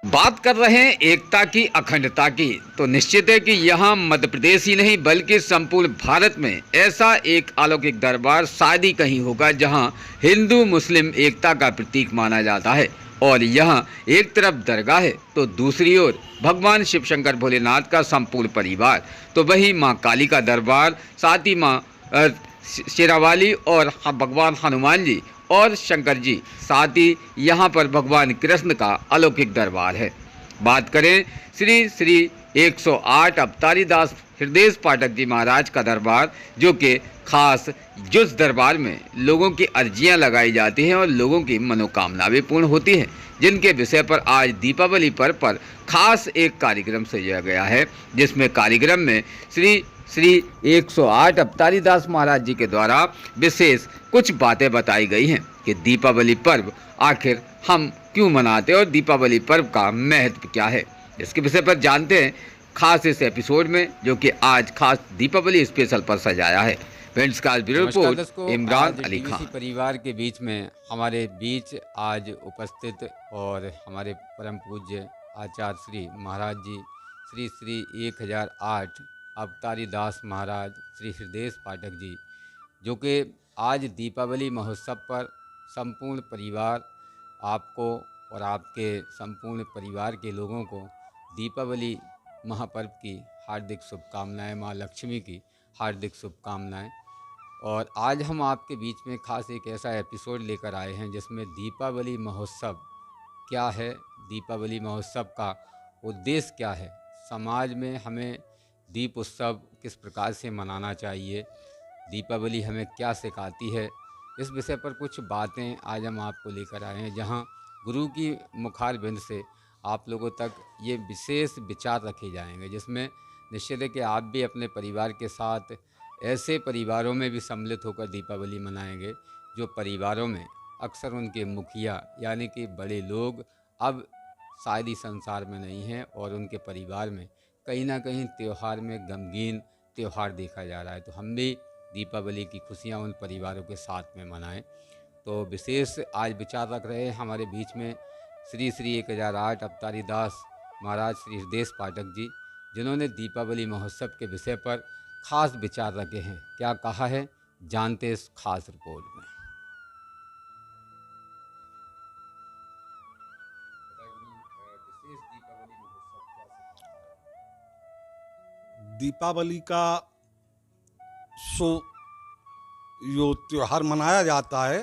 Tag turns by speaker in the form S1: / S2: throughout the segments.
S1: बात कर रहे हैं एकता की, अखंडता की, तो निश्चित है कि यहाँ मध्य प्रदेश ही नहीं बल्कि संपूर्ण भारत में ऐसा एक अलौकिक दरबार शायद ही कहीं होगा जहाँ हिंदू मुस्लिम एकता का प्रतीक माना जाता है। और यहाँ एक तरफ दरगाह है तो दूसरी ओर भगवान शिव शंकर भोलेनाथ का संपूर्ण परिवार, तो वहीं माँ काली का दरबार, साथ ही माँ शेरावाली और भगवान हनुमान जी और शंकर जी, साथ ही यहाँ पर भगवान कृष्ण का अलौकिक दरबार है। बात करें श्री श्री 108 अवतारी दास हृदय पाठक जी महाराज का दरबार, जो कि खास जिस दरबार में लोगों की अर्जियां लगाई जाती हैं और लोगों की मनोकामना भी पूर्ण होती है, जिनके विषय पर आज दीपावली पर्व पर खास एक कार्यक्रम सजाया गया है, जिसमें कार्यक्रम में श्री श्री 108 अवतारी दास महाराज जी के द्वारा विशेष कुछ बातें बताई गई हैं कि दीपावली पर्व आखिर हम क्यों मनाते हैं और दीपावली पर्व का महत्व क्या है। इसके विषय पर जानते हैं खास इस एपिसोड में, जो कि आज खास दीपावली स्पेशल पर सजाया है। फ्रेंड्स का ब्यूरो रिपोर्ट इमरान अली खान।
S2: परिवार के बीच में हमारे बीच आज उपस्थित और हमारे परम पूज्य आचार्य श्री महाराज जी श्री श्री 1008 अवतारी दास महाराज श्री हृदय पाठक जी, जो कि आज दीपावली महोत्सव पर संपूर्ण परिवार आपको और आपके संपूर्ण परिवार के लोगों को दीपावली महापर्व की हार्दिक शुभकामनाएं, माँ लक्ष्मी की हार्दिक शुभकामनाएं। और आज हम आपके बीच में खास एक ऐसा एपिसोड लेकर आए हैं जिसमें दीपावली महोत्सव क्या है, दीपावली महोत्सव का उद्देश्य क्या है, समाज में हमें दीप उत्सव किस प्रकार से मनाना चाहिए, दीपावली हमें क्या सिखाती है, इस विषय पर कुछ बातें आज हम आपको लेकर आए हैं, जहां गुरु की मुखार बिंद से आप लोगों तक ये विशेष विचार रखे जाएंगे, जिसमें निश्चित है कि आप भी अपने परिवार के साथ ऐसे परिवारों में भी सम्मिलित होकर दीपावली मनाएंगे जो परिवारों में अक्सर उनके मुखिया यानी कि बड़े लोग अब शायद ही संसार में नहीं हैं और उनके परिवार में कहीं ना कहीं त्यौहार में गमगीन त्यौहार देखा जा रहा है। तो हम भी दीपावली की खुशियां उन परिवारों के साथ में मनाएं। तो विशेष आज विचार रख रहे हैं हमारे बीच में श्री श्री 1008 अवतारी दास महाराज श्री हृदय पाठक जी, जिन्होंने दीपावली महोत्सव के विषय पर खास विचार रखे हैं। क्या कहा है, जानते इस खास रिपोर्ट में।
S3: दीपावली का जो त्योहार मनाया जाता है,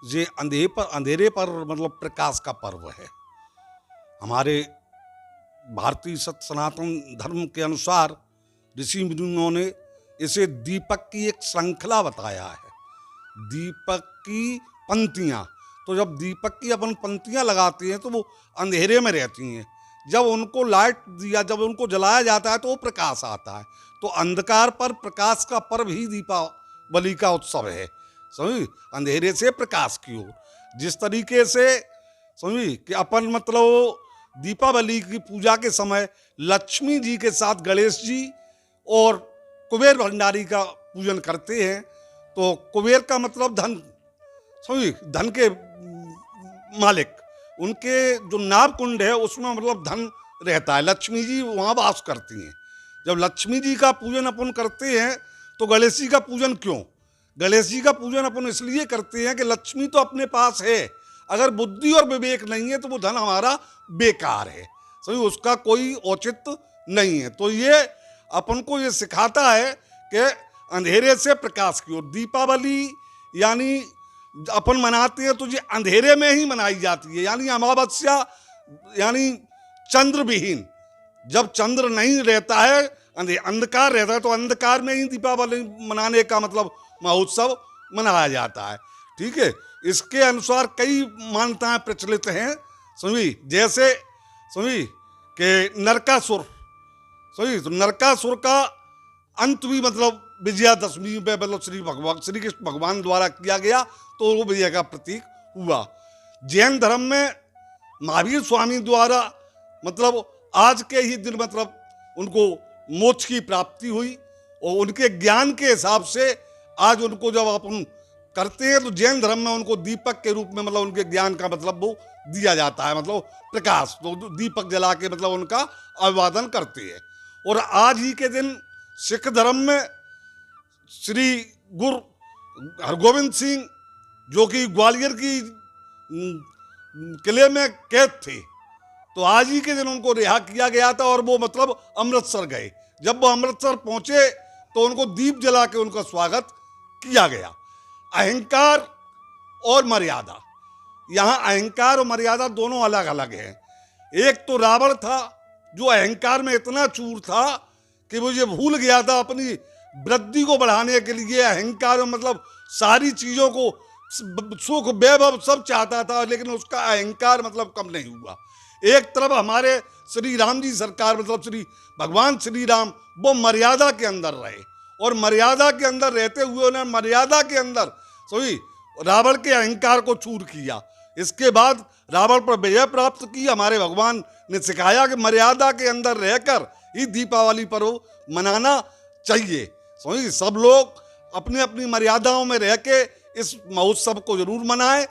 S3: ये अंधेरे पर मतलब प्रकाश का पर्व है। हमारे भारतीय सनातन धर्म के अनुसार ऋषि मुनियों ने इसे दीपक की एक श्रृंखला बताया है, दीपक की पंक्तियाँ। तो जब दीपक की अपन पंक्तियाँ लगाते हैं तो वो अंधेरे में रहती हैं, जब उनको लाइट दिया, जब उनको जलाया जाता है तो वो प्रकाश आता है। तो अंधकार पर प्रकाश का पर्व ही दीपावली का उत्सव है, समझी, अंधेरे से प्रकाश की ओर। जिस तरीके से समझी कि अपन मतलब दीपावली की पूजा के समय लक्ष्मी जी के साथ गणेश जी और कुबेर भंडारी का पूजन करते हैं, तो कुबेर का मतलब धन, समझी, धन के मालिक, उनके जो नाभ कुंड है उसमें मतलब धन रहता है, लक्ष्मी जी वहाँ वास करती हैं। जब लक्ष्मी जी का पूजन अपन करते हैं तो गणेश जी का पूजन क्यों? गणेश जी का पूजन अपन इसलिए करते हैं कि लक्ष्मी तो अपने पास है, अगर बुद्धि और विवेक नहीं है तो वो धन हमारा बेकार है, सही, उसका कोई औचित्य नहीं है। तो ये अपन को ये सिखाता है कि अंधेरे से प्रकाश की ओर दीपावली यानी अपन मनाते हैं तो ये अंधेरे में ही मनाई जाती है, यानी अमावस्या यानी चंद्र विहीन, जब चंद्र नहीं रहता है, अंधकार रहता है, तो अंधकार में ही दीपावली मनाने का मतलब महोत्सव मनाया जाता है। ठीक है, इसके अनुसार कई मान्यताएं प्रचलित हैं, समझी, जैसे समझी कि नरकासुर, समझी, तो नरकासुर का अंत भी मतलब विजयादशमी में मतलब श्री कृष्ण भगवान द्वारा किया गया, तो वो विजय का प्रतीक हुआ। जैन धर्म में महावीर स्वामी द्वारा मतलब आज के ही दिन मतलब उनको मोक्ष की प्राप्ति हुई, और उनके ज्ञान के हिसाब से आज उनको जब अपन करते हैं तो जैन धर्म में उनको दीपक के रूप में मतलब उनके ज्ञान का मतलब वो दिया जाता है, मतलब प्रकाश, तो दीपक जला के मतलब उनका अभिवादन करते हैं। और आज ही के दिन सिख धर्म में श्री गुरु हरगोविंद सिंह, जो कि ग्वालियर की किले में कैद थे, तो आज ही के दिन उनको रिहा किया गया था और वो मतलब अमृतसर गए। जब वो अमृतसर पहुंचे तो उनको दीप जला के उनका स्वागत किया गया। अहंकार और मर्यादा, यहाँ अहंकार और मर्यादा दोनों अलग अलग हैं। एक तो रावण था जो अहंकार में इतना चूर था कि वो ये भूल गया था अपनी वृद्धि को बढ़ाने के लिए अहंकार में मतलब सारी चीजों को सुख वैभव सब चाहता था, लेकिन उसका अहंकार मतलब कम नहीं हुआ। एक तरफ हमारे श्री राम जी सरकार मतलब श्री भगवान श्री राम वो मर्यादा के अंदर रहे और मर्यादा के अंदर रहते हुए उन्होंने मर्यादा के अंदर सभी रावण के अहंकार को चूर किया। इसके बाद रावण पर विजय प्राप्त की। हमारे भगवान ने सिखाया कि मर्यादा के अंदर रहकर ही दीपावली पर्व मनाना चाहिए। सभी सब लोग अपनी अपनी मर्यादाओं में रह के इस महोत्सव को जरूर मनाएं।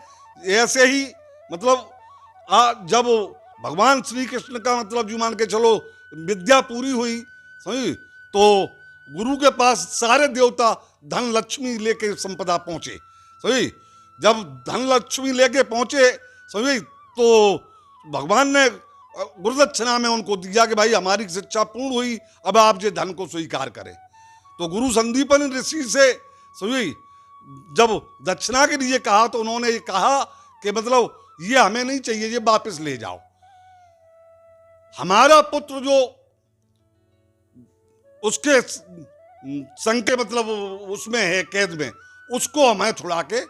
S3: ऐसे ही मतलब जब भगवान श्री कृष्ण का मतलब जो मान के चलो विद्या पूरी हुई, समझी, तो गुरु के पास सारे देवता धन लक्ष्मी लेके संपदा पहुंचे। समझी, जब धन लक्ष्मी लेके पहुंचे समझी, तो भगवान ने गुरुदक्षिणा में उनको दिया कि भाई हमारी शिक्षा पूर्ण हुई, अब आप ये धन को स्वीकार करें। तो गुरु संदीपन ऋषि से समझी जब दक्षिणा के लिए कहा तो उन्होंने ये कहा कि मतलब ये हमें नहीं चाहिए, ये वापस ले जाओ। हमारा पुत्र जो उसके संग के मतलब उसमें है कैद में, उसको हमें छुड़ा के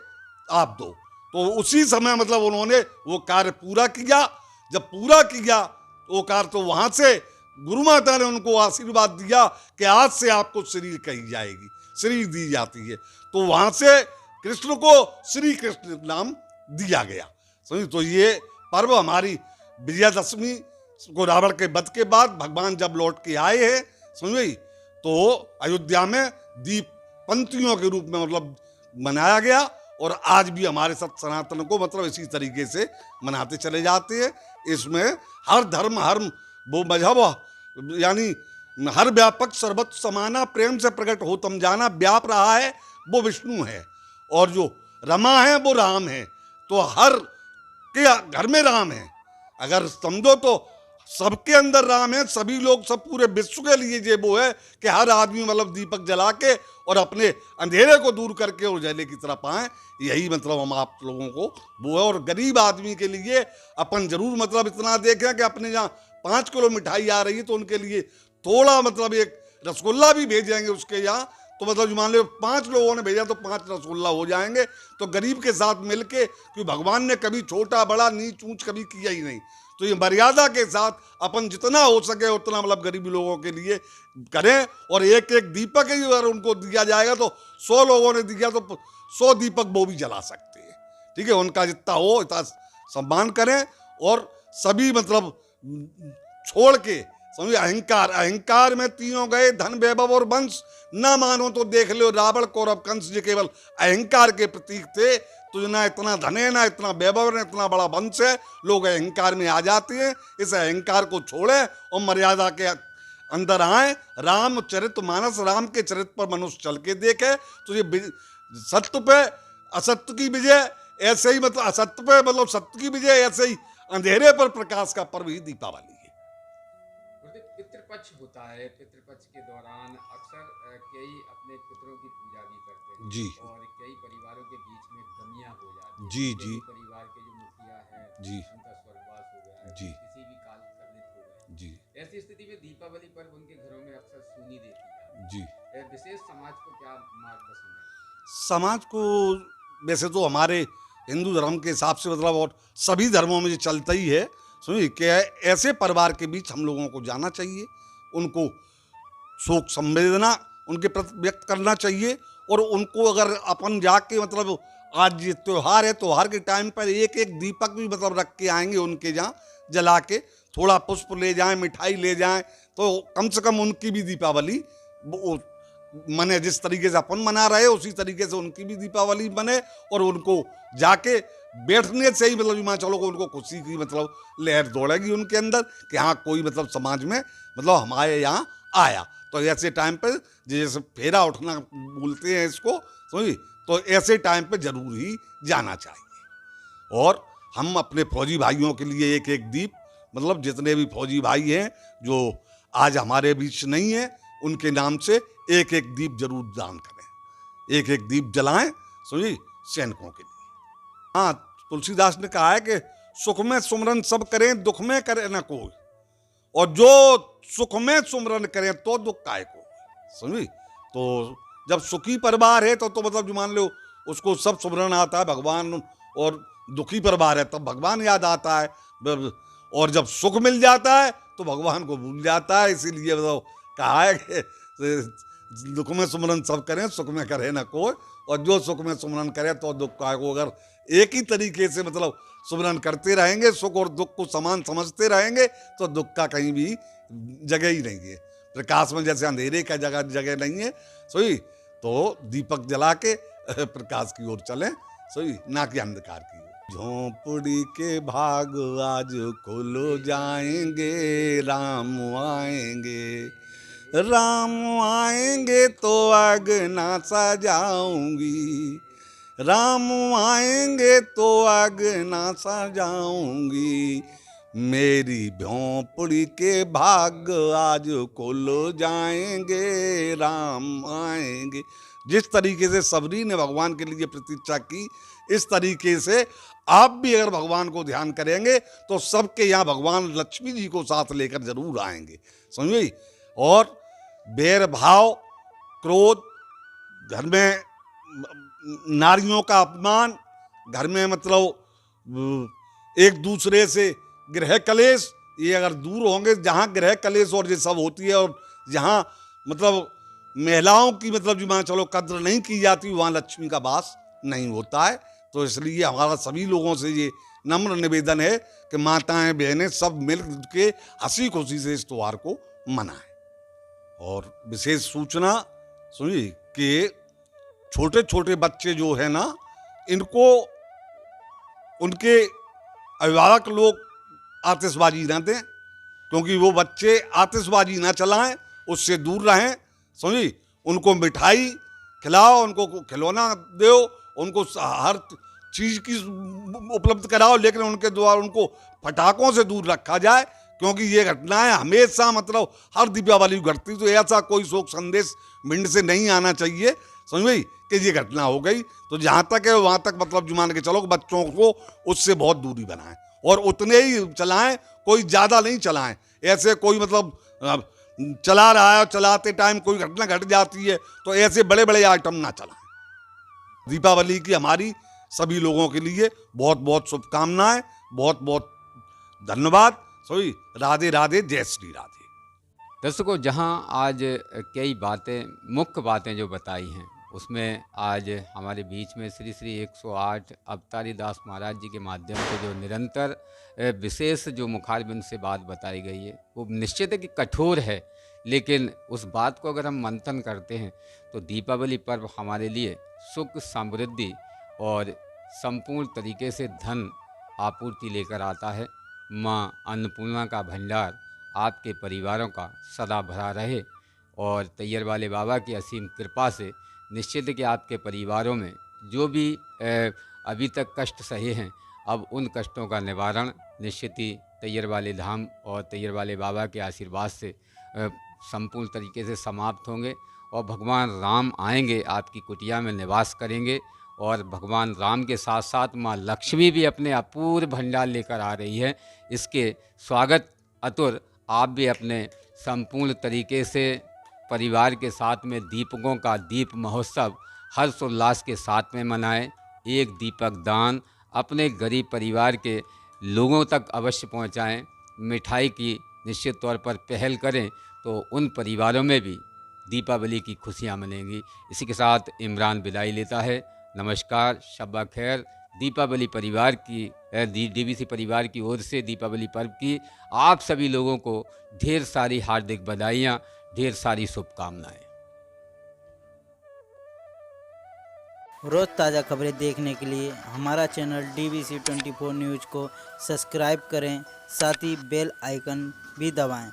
S3: आप दो। तो उसी समय मतलब उन्होंने वो कार्य पूरा किया। जब पूरा किया वो कार्य, तो वहां से गुरु माता ने उनको आशीर्वाद दिया कि आज से आपको शरीर कही जाएगी, शरीर दी जाती है। तो वहां से कृष्ण को श्री कृष्ण नाम दिया गया। समझिए, तो ये पर्व हमारी विजयादशमी को रावण के वध के बाद भगवान जब लौट के आए हैं, समझिए, तो अयोध्या में दीप पंक्तियों के रूप में मतलब मनाया गया और आज भी हमारे सत सनातन को मतलब इसी तरीके से मनाते चले जाते हैं। इसमें हर धर्म हर वो मजहब यानी हर व्यापक सर्वत्र समाना प्रेम से प्रकट हो तम जाना व्याप रहा है वो विष्णु है और जो रमा है वो राम है। तो हर के घर में राम है, अगर समझो तो सबके अंदर राम है। सभी लोग सब पूरे विश्व के लिए ये वो है कि हर आदमी मतलब दीपक जला के और अपने अंधेरे को दूर करके उजाले की तरफ आए। यही मतलब हम आप लोगों को वो है। और गरीब आदमी के लिए अपन जरूर मतलब इतना देखें कि अपने यहाँ 5 किलो मिठाई आ रही है तो उनके लिए थोड़ा मतलब एक रसगुल्ला भी भेजेंगे उसके यहाँ, तो मतलब मान लो 5 लोगों ने भेजा तो 5 रसगुल्ला हो जाएंगे। तो गरीब के साथ मिलके, क्योंकि भगवान ने कभी छोटा बड़ा नीच ऊंच कभी किया ही नहीं, तो ये मर्यादा के साथ अपन जितना हो सके उतना मतलब गरीबी लोगों के लिए करें। और एक एक दीपक ही अगर उनको दिया जाएगा तो 100 लोगों ने दिया तो 100 दीपक वो भी जला सकते हैं। ठीक है, उनका जितना हो इतना सम्मान करें और सभी मतलब छोड़ के समझिए अहंकार में तीनों गए धन वैभव और वंश। ना मानो तो देख लो रावण कौरव कंस जी केवल अहंकार के प्रतीक थे। तो ना इतना धन है ना इतना वैभव ना इतना बड़ा वंश है, लोग अहंकार में आ जाते हैं। इस अहंकार को छोड़ें और मर्यादा के अंदर आए। राम चरित मानस, राम के चरित्र पर मनुष्य चल के देखे तो ये सत्य पे असत्य की विजय, ऐसे ही मतलब असत्य पे मतलब सत्य की विजय, ऐसे ही अंधेरे पर प्रकाश का पर्व ही दीपावली है।
S2: पितृपक्ष होता है, पितृपक्ष के दौरान अक्सर कई अपने पितरों की पूजा भी करते हैं
S3: जी।
S2: और कई परिवारों के बीच में गमियां हो जाती हैं।
S3: जी जी।
S2: परिवार के जो मुखिया हैं
S3: जी।
S2: उनका स्वर्गवास हो गया है,
S3: जी।
S2: किसी भी काल कलंकित हो गए।
S3: जी
S2: ऐसी स्थिति में दीपावली पर्व उनके घरों में अक्सर सुनी देती है।
S3: जी।
S2: विशेष समाज को क्या मार्गदर्शन है?
S3: समाज को वैसे तो हमारे हिंदू धर्म के हिसाब से मतलब और सभी धर्मों में ये चलता ही है। सुनिए कि ऐसे परिवार के बीच हम लोगों को जाना चाहिए, उनको शोक संवेदना उनके प्रति व्यक्त करना चाहिए और उनको अगर अपन जाके मतलब आज ये त्योहार है, त्योहार के टाइम पर एक एक दीपक भी मतलब रख के आएंगे उनके जहाँ जला के, थोड़ा पुष्प ले जाएं, मिठाई ले जाएं, तो कम से कम उनकी भी दीपावली मने, जिस तरीके से अपन मना रहे उसी तरीके से उनकी भी दीपावली मने, और उनको जाके बैठने से ही मतलब मान चलो उनको खुशी की मतलब लहर दौड़ेगी उनके अंदर कि हाँ कोई मतलब समाज में मतलब हमारे यहाँ आया। तो ऐसे टाइम पे जैसे फेरा उठना बोलते हैं इसको, समझी, तो ऐसे टाइम पे जरूर ही जाना चाहिए। और हम अपने फौजी भाइयों के लिए एक एक दीप, मतलब जितने भी फौजी भाई हैं जो आज हमारे बीच नहीं है, उनके नाम से एक एक दीप जरूर दान करें, एक एक दीप जलाएं, समझी, सैनिकों के लिए। हाँ, तुलसीदास ने कहा है कि सुख में सुमरन सब करें, दुख में करे न कोई, और जो सुख में सुमरन करें तो दुख काय को, समझी। तो जब सुखी परिवार है तो मतलब जो मान लो उसको सब सुमरन आता है भगवान, और दुखी परिवार है तब भगवान याद आता है, और जब सुख मिल जाता है तो भगवान को भूल जाता है। इसीलिए मतलब कहा है कि दुख में सुमरन सब करें, सुख में करे ना कोई, और जो सुख में सुमरन करे तो दुख काय को। अगर एक ही तरीके से मतलब सुमरन करते रहेंगे, सुख और दुख को समान समझते रहेंगे, तो दुख का कहीं भी जगह ही नहीं है। प्रकाश में जैसे अंधेरे का जगह नहीं है, सोई, तो दीपक जला के प्रकाश की ओर चलें, सोई, ना कि अंधकार की ओर। झोंपड़ी के भाग आज खोलो जाएंगे, राम आएंगे, राम आएंगे तो आग ना सजाऊंगी, राम आएंगे तो आग ना सजाऊंगी, मेरी झोंपड़ी के भाग आज खोलो जाएंगे, राम आएंगे। जिस तरीके से सबरी ने भगवान के लिए प्रतीक्षा की, इस तरीके से आप भी अगर भगवान को ध्यान करेंगे तो सबके यहाँ भगवान लक्ष्मी जी को साथ लेकर जरूर आएंगे, समझिए। और बैर भाव, क्रोध, घर में नारियों का अपमान, घर में मतलब एक दूसरे से गृह कलेश, ये अगर दूर होंगे, जहाँ गृह कलेश और ये सब होती है, और जहाँ मतलब महिलाओं की मतलब जो मान चलो कद्र नहीं की जाती, वहाँ लक्ष्मी का वास नहीं होता है। तो इसलिए हमारा सभी लोगों से ये नम्र निवेदन है कि माताएं बहनें सब मिल के हंसी खुशी से इस त्योहार को मनाएं। और विशेष सूचना सुनिए कि छोटे छोटे बच्चे जो है ना, इनको उनके अभिभावक लोग आतिशबाजी ना दें, क्योंकि वो बच्चे आतिशबाजी ना चलाएं, उससे दूर रहें, समझी। उनको मिठाई खिलाओ, उनको खिलौना दो, उनको हर चीज़ की उपलब्ध कराओ, लेकिन उनके द्वारा उनको पटाखों से दूर रखा जाए, क्योंकि ये घटनाएं हमेशा मतलब हर दीपावली घटती, तो ऐसा कोई शोक संदेश भिंड से नहीं आना चाहिए, समझ गई, कि ये घटना हो गई। तो जहाँ तक है वहाँ तक मतलब जो मान के चलो बच्चों को उससे बहुत दूरी बनाएं, और उतने ही चलाएं, कोई ज़्यादा नहीं चलाएं। ऐसे कोई मतलब चला रहा है और चलाते टाइम कोई घटना घट जाती है, तो ऐसे बड़े बड़े आइटम ना चलाएं। दीपावली की हमारी सभी लोगों के लिए बहुत बहुत शुभकामनाएं, बहुत बहुत धन्यवाद। सभी राधे राधे, जय श्री राधे।
S2: दर्शकों, जहां आज कई बातें, मुख्य बातें जो बताई हैं, उसमें आज हमारे बीच में श्री श्री 108 अवतारी दास महाराज जी के माध्यम से जो निरंतर विशेष जो मुखारबिंद से बात बताई गई है, वो निश्चित है कि कठोर है, लेकिन उस बात को अगर हम मंथन करते हैं तो दीपावली पर्व हमारे लिए सुख, समृद्धि और संपूर्ण तरीके से धन आपूर्ति लेकर आता है। माँ अन्नपूर्णा का भंडार आपके परिवारों का सदा भरा रहे, और तैयर वाले बाबा की असीम कृपा से निश्चित है कि आपके परिवारों में जो भी अभी तक कष्ट सहे हैं, अब उन कष्टों का निवारण निश्चित ही तैयर वाले धाम और तैयर वाले बाबा के आशीर्वाद से संपूर्ण तरीके से समाप्त होंगे, और भगवान राम आएंगे, आपकी कुटिया में निवास करेंगे, और भगवान राम के साथ साथ माँ लक्ष्मी भी अपने अपूर्व भंडार लेकर आ रही है। इसके स्वागत अतुर आप भी अपने संपूर्ण तरीके से परिवार के साथ में दीपकों का दीप महोत्सव हर्षोल्लास के साथ में मनाएं। एक दीपक दान अपने गरीब परिवार के लोगों तक अवश्य पहुंचाएं। मिठाई की निश्चित तौर पर पहल करें तो उन परिवारों में भी दीपावली की खुशियां मनेंगी। इसी के साथ इमरान विदाई लेता है। नमस्कार, शब्बा खैर। दीपावली परिवार की डीवीसी परिवार की ओर से दीपावली पर्व की आप सभी लोगों को ढेर सारी हार्दिक बधाइयाँ, ढेर सारी शुभकामनाएं।
S4: रोज़ ताज़ा खबरें देखने के लिए हमारा चैनल DBC 24 न्यूज़ को सब्सक्राइब करें, साथ ही बेल आइकन भी दबाएं।